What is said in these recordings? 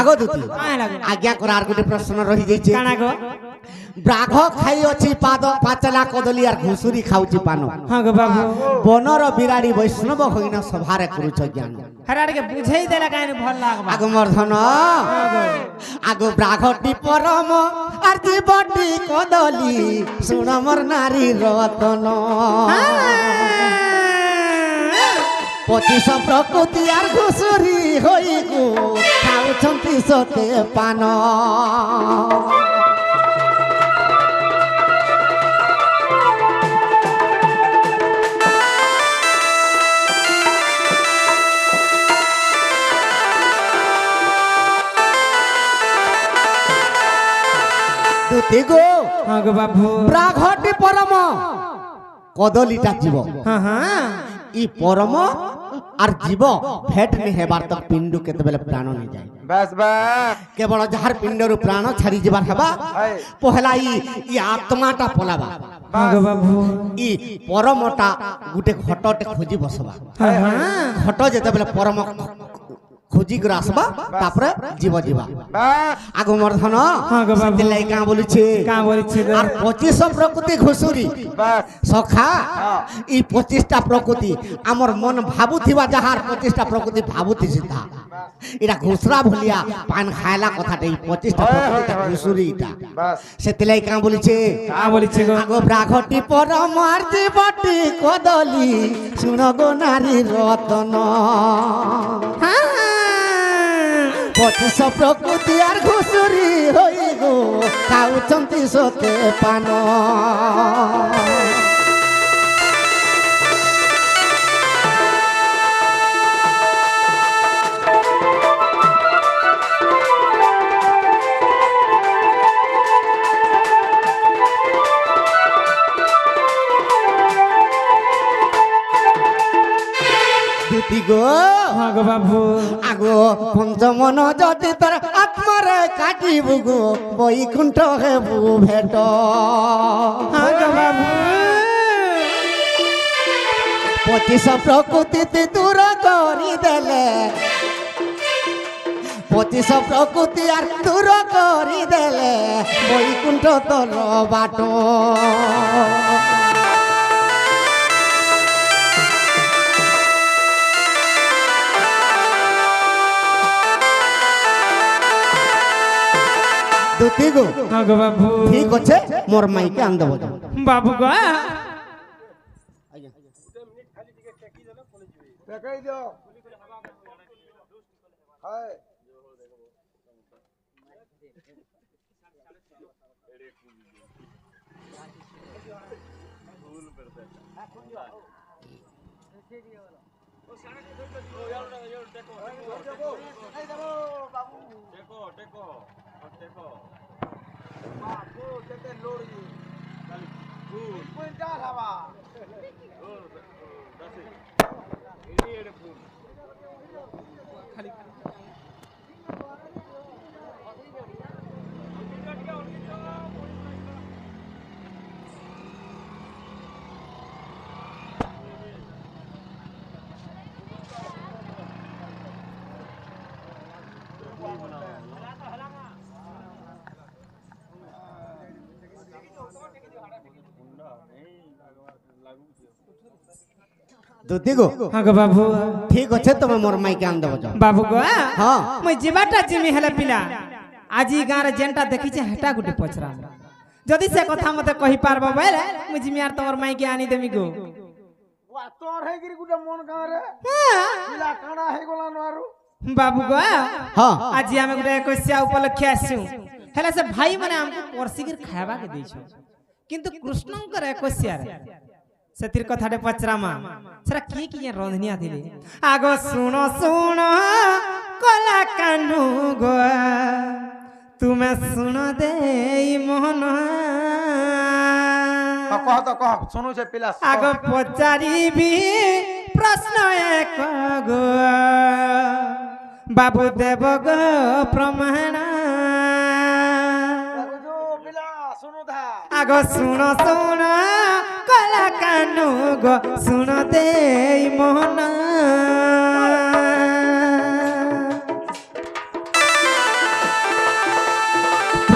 আগো দুতি আজ্ঞা করার গোটে প্রশ্ন রহি যাইছে কানা গো ব্রাঘ খাই অছি পাচলা কদলি আর ঘুষুরি খাউছি পান হ্যাঁ গো বাবু বনর বিরাড়ি বৈষ্ণব হইনা সভারে করুছ জ্ঞান হরারকে বুঝাই দেলা কাহিনী ভাল লাগবা আগ মর্ধন আগ ব্রাঘটি পরম আর জীবটি কদলি শুণ মোর নারী রতন পচিশ প্রকৃতি আর ঘুষুরি হই গো খাউছন্তি সতে পান দুতি গো হ্যাঁ গো বাবু ব্রাঘটি পরম কদলিটা জীব হ্যাঁ হ্যাঁ ই পরম আর জীব ভেট নি হেবার তক পিণ্ডু কেতবেলে প্রাণ নি যায় বাস বাস কেবল যাহার পিণ্ডরু প্রাণ ছাড়ি যাবার হেবা পহলা ই আত্মাটা পলাবা হ্যাঁ গো বাবু ই পরমটা গুটে ঘটতে খোঁজি বসবা হ্যাঁ হ্যাঁ ঘট যেতেবেলে পরম খোঁজি করে আসবা তারপরে জীব যাবা বাস আগো মর্ধন হ্যাঁ গো বাবু সেলাই কাঁ বলিছে কাঁ বলিছে গো আর 25 প্রকৃতি ঘুষুরি বাস সখা ই 25টা প্রকৃতি আমার মন ভাবুথিবা যাহার 25টা প্রকৃতি ভাবুথি সিধা এটা ঘুষরা ভলিয়া পান খায়লা কথাটা এই 25টা প্রকৃতি ঘুষুরি এটা বাস সেলাই কাঁ বলিছে কাঁ বলিছে গো আগো ব্রাঘটি পরম আর জীবটি কদলি শুণ গো নারী রতন হ্যাঁ 25 প্রকৃতি আর ঘুষুরি হই গো খাউছন্তি সতে পান দুতি গো হ্যাঁ গো বাবু আগো পঞ্চমন যদি তোর আত্মারে কাটিব গো বৈকুণ্ঠ হেবু ভেট হ্যাঁ গো বাবু 25 প্রকৃতি দূর করি দেলে 25 প্রকৃতি আর দূর করি দেলে বৈকুণ্ঠ তোর বাট দুতি গো হ্যাঁ গো বাবু ঠিক আছে মোর মাইকে আন দেব বাবু গো দেখাই দিও হায় দুতি গো হ্যাঁ গো বাবু ঠিক আছে তুমি মোর মাইকে আন দেব বাবু গো হ্যাঁ মই জিবাটা জিমি হেলে পিলা আজি গাঁরে যেনটা দেখিছে হেটা গুটে পচরা যদি সে কথা মতে কহি পারবা বলে মই জিমি আর তোমার মাইকে আনি দেমি গো ওয়া তোর হেগিরি গুটা মন গাঁরে পিলা কানা হে গলা নারু বাবু গো হ্যাঁ আজি আমি গুটে কইসা উপলক্ষে আসছু হেলে সে ভাই মানে আমকু পরসিগির খাইবা কে দেইছো কিন্তু কৃষ্ণঙ্কর কইসা রে সেতির কথাটে পচরামা সেটা কি কি রন্ধনিয়া দিলে আগো শুনো শুনো কলা কানু গো তুমি শুনো দেই মোহন কহ তো কহ শুনু সে পিলা আগো পচারিবি প্রশ্ন এক গো বাবু দেব গো প্রমাণ পিলা শুনু ধা আগো শুনো শুনো কলা কানু গো শুনো দেই মোহন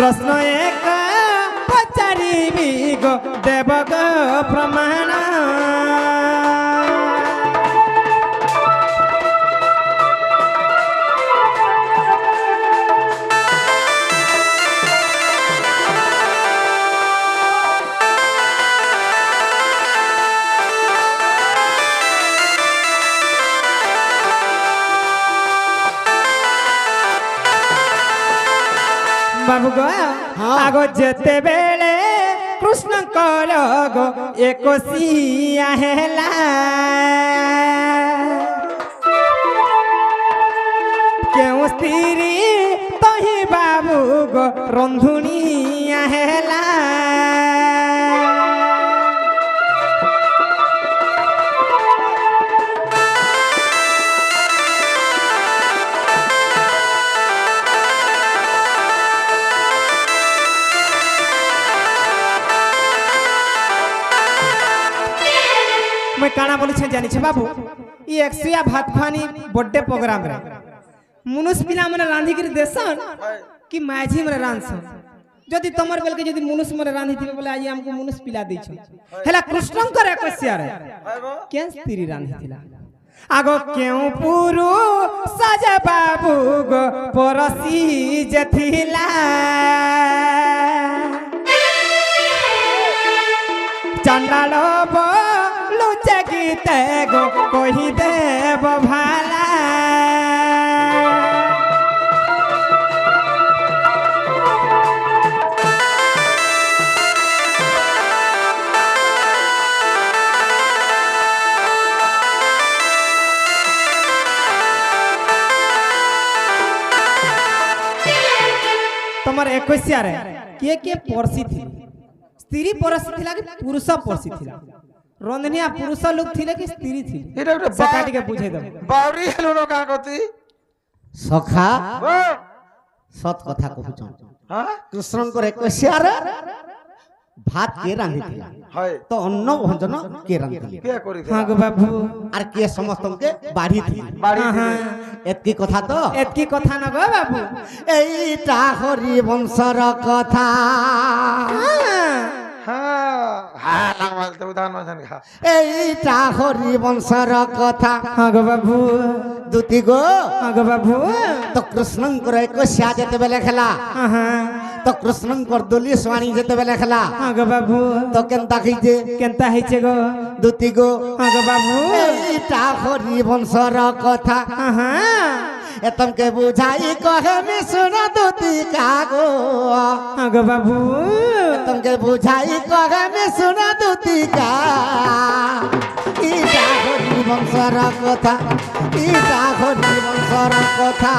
प्रश्न एक पचारिबी गो देव गो प्रमाण बाबू गो आगो जेते बेले कृष्ण कर गो एक सिया हेला क्यों स्त्री तही बाबू गो रंधुनिया हेला मैं काना बोली जानी छे बाबू ये एकसिया भात खानी बर्थडे प्रोग्राम रे मुनुस पिला मने रांधी कर देसन कि माझी मने रांधसन जदि तमर बेल के जदि मुनुस मने रांधी दिबे बोले आज हमको मुनुस पिला दै छ हेला कृष्ण कर एकसिया रे केन स्त्री रांधी थिला आगो क्यों पुरु सजा बाबू गो परसी जथिला चंडाल लुचगीते गो कोही देव भाला तमर 21 रे के परसी थी स्त्री परसी थिला कि पुरुष परसी थिला रंधनिया पुरुष लोग थिले कि स्त्री थी এটা একটা সেটা টিকে বুঝাই দাও বাউরি হেলো না কা কতি সখা ও সত কথা কহুছ হ্যাঁ কৃষ্ণଙ୍କର একশিয়ারে ভাত কে রাঁধিଥିଲା হয় তো অন্ন ভঞ্জন কে রাঁধিଥିଲେ কে করি हां गो बाबू আর কে সমস্তকে বাড়িଥିଲେ বাড়ি এতকি কথা তো एतकी कथा न गो बाबू এইটা হরি বংশর কথা হ্যাঁ হ্যাঁ লাগমাল তো উদাহরণ জান খা এইটা হরি বংশর কথা हां गो बाबू দুতি গো हां गो बाबू তো কৃষ্ণଙ୍କର একশিয়া যেতেবেলে খেলা हां তো কৃষ্ণଙ୍କର দলীয় স্বামী যেতেবেলে খেলা हां गो बाबू তো কেনতা কইছে केनता heiছে गो দুতি गो हां गो बाबू এইটা হরি বংশর কথা हां এতমকে বুঝাই কহে মি শুনা দুতি কাগো हां गो बाबू এতমকে বুঝাই কহে মি শুনা দুতি কা ইটা হরি বংশর কথা ইটা হরি বংশর কথা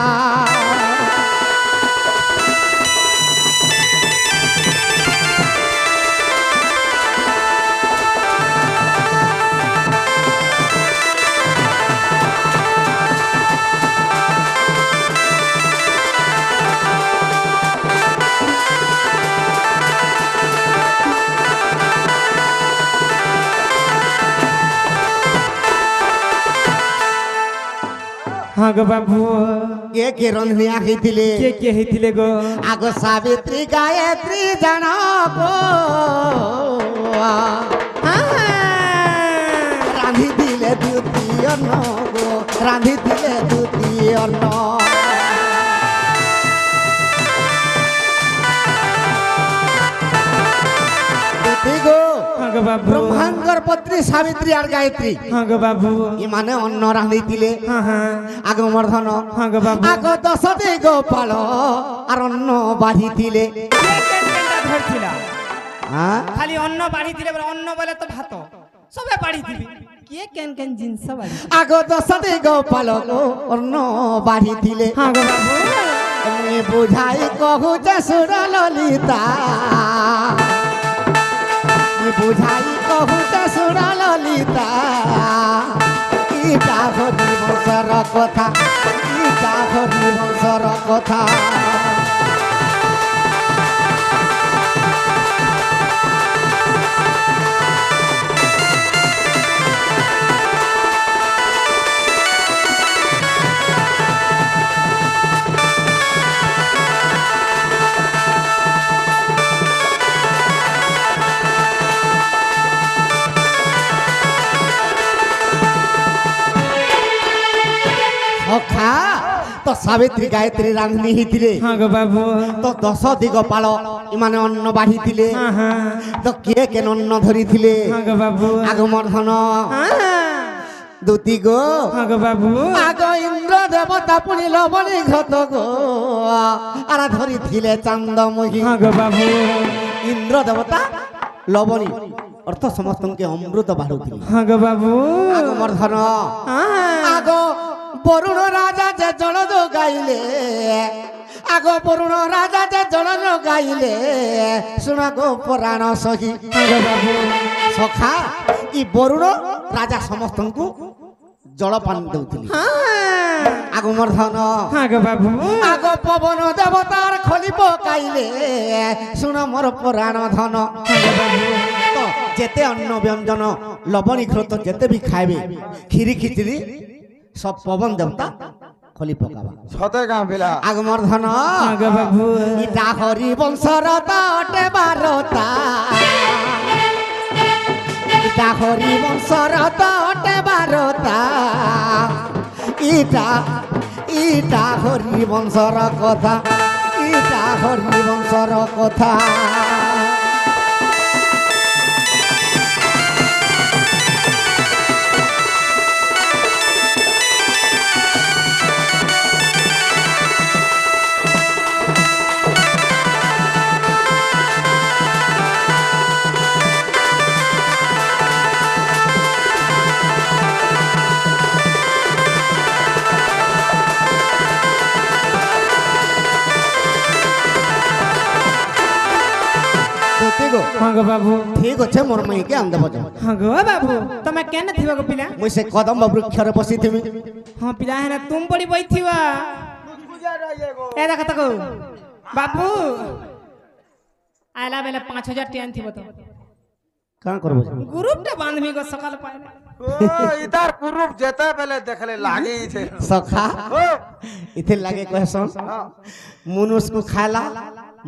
हां गो बाबू কে রন্ধনিয়া হইতিলে के heiଥିଲେ गो আগ সাবিত্রী গায়ত্রী জানবো हां রাঁধি দিলে দ্বিতীয় অন্ন গো রাঁধি দিলে দ্বিতীয় অন্ন দুতি গো हां गो बाबू ব্রহ্মাঙ্গর পত্নী সাবিত্রী আর গায়ত্রী हां गो बाबू ইমানে অন্ন রাঁধিলে हां আগমর্ধন हां गो बाबू আগ দশটি গোপাল আর অন্ন বাড়িলে ধরছিলা হ্যাঁ খালি অন্ন বাড়ি দিলে অন্ন বলে তো ভাত সবে বাড়ি দিবি কে কেন কেন জিনিস বাড়ি আগ দশটি গোপাল অন্ন বাড়িলে हां गो बाबू এমনি বুঝাই কহুছে সুর ললিতা বুঝাই কহুছে সুর ললিতা ইটা হরি বংশর কথা ইটা হরি বংশর কথা ସାବିତ୍ରୀ ଗାୟତ୍ରୀ ରାନ୍ଧି ହେଇଥିଲେ ହଁ ଗୋ ବାବୁ ତ 10 ଦିଗପାଳ ଏମାନେ ଅନ୍ନ ବାଢିଥିଲେ ହଁ ହଁ ତ କିଏ କେନ ଅନ୍ନ ଧରିଥିଲେ ହଁ ଗୋ ବାବୁ ଆଗମର୍ଦ୍ଧନ ହଁ ଦୁତି ଗୋ ହଁ ଗୋ ବାବୁ আগ ইন্দ্র দেবতা পুনি লবণী ঘত গো আর ধরিছিলে চান্দমুখী ହଁ ଗୋ বাবু ইন্দ্র দেবতা লবণী অর্থ সমস্তকে অমৃত বাড়ুଥିଲେ ହଁ ଗୋ বাবু আগমর্ধন ହଁ আগ বরুণ রাজা যে জল গাইলে আগ বরুণ রাজা যে জল গাইলে শুনা গো পুরাণ সখী ହଁ ଗୋ বাবু সখা ই বরুণ রাজা সমস্তଙ୍କୁ জলপান দেউଥିଲେ ହଁ আগমর্ধন ହଁ ଗୋ বাবু আগ পবন দেবতার খলি পকাইলে শুন মোর পুরাণ ধন তো যেতে অন্ন ব্যঞ্জন লবণী ঘৃত যেতে বি খাইবে খিরি খিচড়ি সব পবন দেবতা খলি পকাবা সতে গাঁ পিলা আগমর্ধন ହଁ ଗୋ বাবু ইটা হরি বংশর তটে বারতা ইটা হরি বংশর তটে বারতা ইটা ইটা হরি বংশর কথা ইটা হরি বংশর কথা ହଁ ଗୋ ବାବୁ ঠিক আছে মোর মাইকে আনদেব যাও ହଁ ଗୋ ବାବୁ ତମେ କେନେ ଥିବ ଗୋ ପିଲା মুই সে কদম্ব বৃক্ষরে বসিথিমি ହଁ ପିଲା ହେନେ ତୁମ ପଡ଼ି ବଇଥିବ ଏ ଦେଖ ତାକୁ ବାବୁ ଆଇଲା ବେଲେ 5000 ଟି ଆଣିଥିବ ତ কাঁ করব গ্রুপটা বাঁধবি গো সকাল পাইলে ও ইতার কুরুপ যেতে বেলে দেখলে লাগি ছে সখা ও ইথে লাগে কহসন মনুষ্য কো খাইলা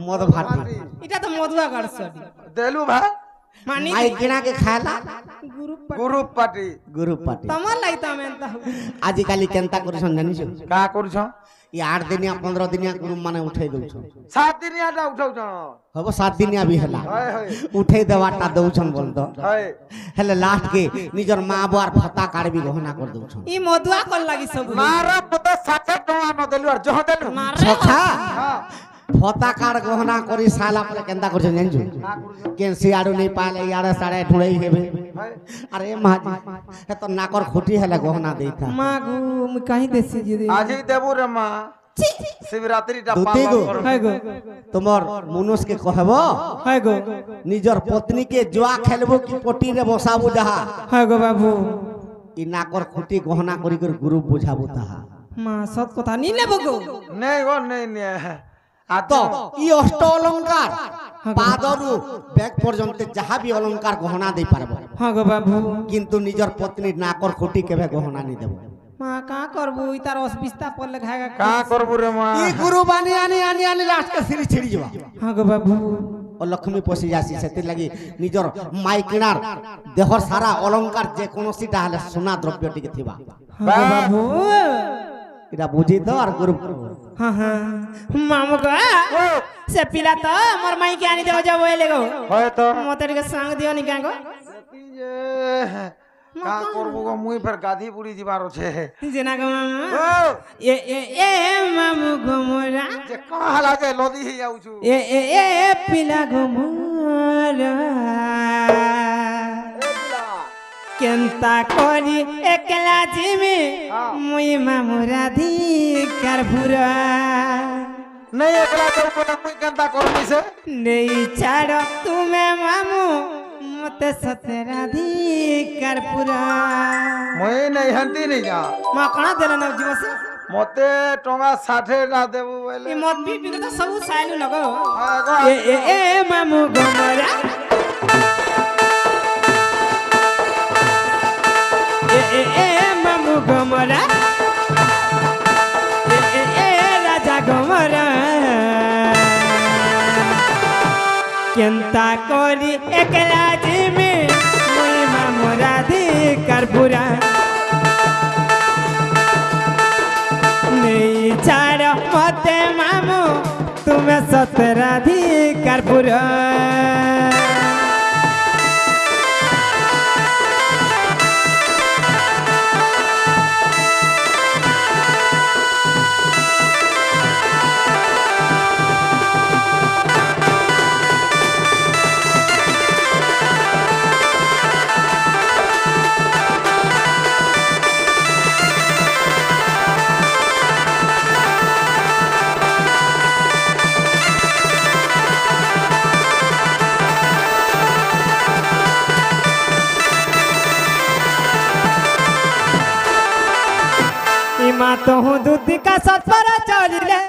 মদ ভাটি এটা তো মধুয়া গাড়ছডি দেলু ভাই মানি মাই কিনা কে খাইলা গ্রুপ কুরুপ পাটি গুরু পাটি তোমার লাগি তো আমি এন্তা আজিকালি কেনতা করছন জানিছ কা করছ ই 8 দিনিয়া 15 দিনিয়া গ্রুপ মানে উঠাই দউছন 7 দিনিয়াটা উঠাউছ হব 7 দিনিয়া বি হেলা হয় হয় উঠাই দেওয়াটা দউছন বলতো হয় হেলে লাস্ট কে নিজর মা বুয়ার ফতা কাড়বি গহনা কর দউছন ই মধুয়া কল লাগি সব মারা পত 60 টাকা ন দেলু আর জহ দেলু সখা হ্যাঁ ফতা কাড় গহনা করি সালা পরে কেনতা করছন জানিছ কেন সিয়াড়ু নেই পালে ইয়াড়ে সাড়ে ঢুড়াই হেবে হয় আরে মাজি এ তো নাকর খুঁটি হেলে গহনা দেইতা মা গো মুই কাহি দেছি যদি আজি দেবু রে মা শিবরাত্রিটা দুতি গো। পালন হয় গো তোমার মনুষ্যকে কহব হয় গো নিজর পত্নীকে জুয়া খেলবো কি পটিরে বসাবো যাহা হয় গো বাবু ই নাকর খুঁটি গহনা করি করে গুরু বুঝাবো তাহা মা সত কথা নি নেব গো নেই গো নেই নে আ তো তো ই অষ্ট অলঙ্কার পাদরু ব্যাগ পর্যন্ত যাহা বি অলঙ্কার গহনা দেই পারবো হ্যাঁ গো বাবু কিন্তু নিজর পত্নীর নাকর খুঁটি কেবে গহনা নি দেব মা কা করবু ই তার অসবিস্তা পড়লে খায়গা কা করবু রে মা ই গুরু বানি আনি আনি আনি লাস্ট কে সিঁড়ি ছিড়ি যাবা হ্যাঁ গো বাবু ও লক্ষ্মী পশি যাসি সেতির লাগি নিজর মাই কিনার দেহর সারা অলঙ্কার যে কোনসিটা হলে সোনা দ্রব্য টিকে থিবা হ্যাঁ গো বাবু এটা বুঝি তো আর গুরু হ্যাঁ হ্যাঁ মামু গো সে পিলা তো মোর মাই কে আনি দেব যাব এলে গো হয় তো মতে টিকে সাং দিও নি কা গো কা করবু গো মুই ফের গাধি পুড়ি ଯିବାର আছে জেনা গো মামু ও এ এ এ মামু গো মোরা যে কা হালা যে লদি হি যাউছু এ এ এ পিলা গো মোরা এ পিলা কেনতা করি একলা জিমি মুই মামু রাধিকার পুরা नहीं एकला तो कोना मुई केनता करमी से নেই ছাড় তুমি মামু মতে সতে রাধিকার পুরা मुई नहीं हंती नहीं जा মা কানা দেলে না জীবসে मते टंगा 60 ना देबू এই बोले মত বি বি তো সব সাইলু লগো आगो এ এ এ মামু গমরা এ এ এ মামু গমরা এ এ এ রাজা গমরা কেনতা করি একলা জিমি মুই মামু রাধিকার পুরা নেই ছাড় कहते मामू तुम्हें सतराधिकार पूरा इमा तो हूँ दूती का सत पर चलिले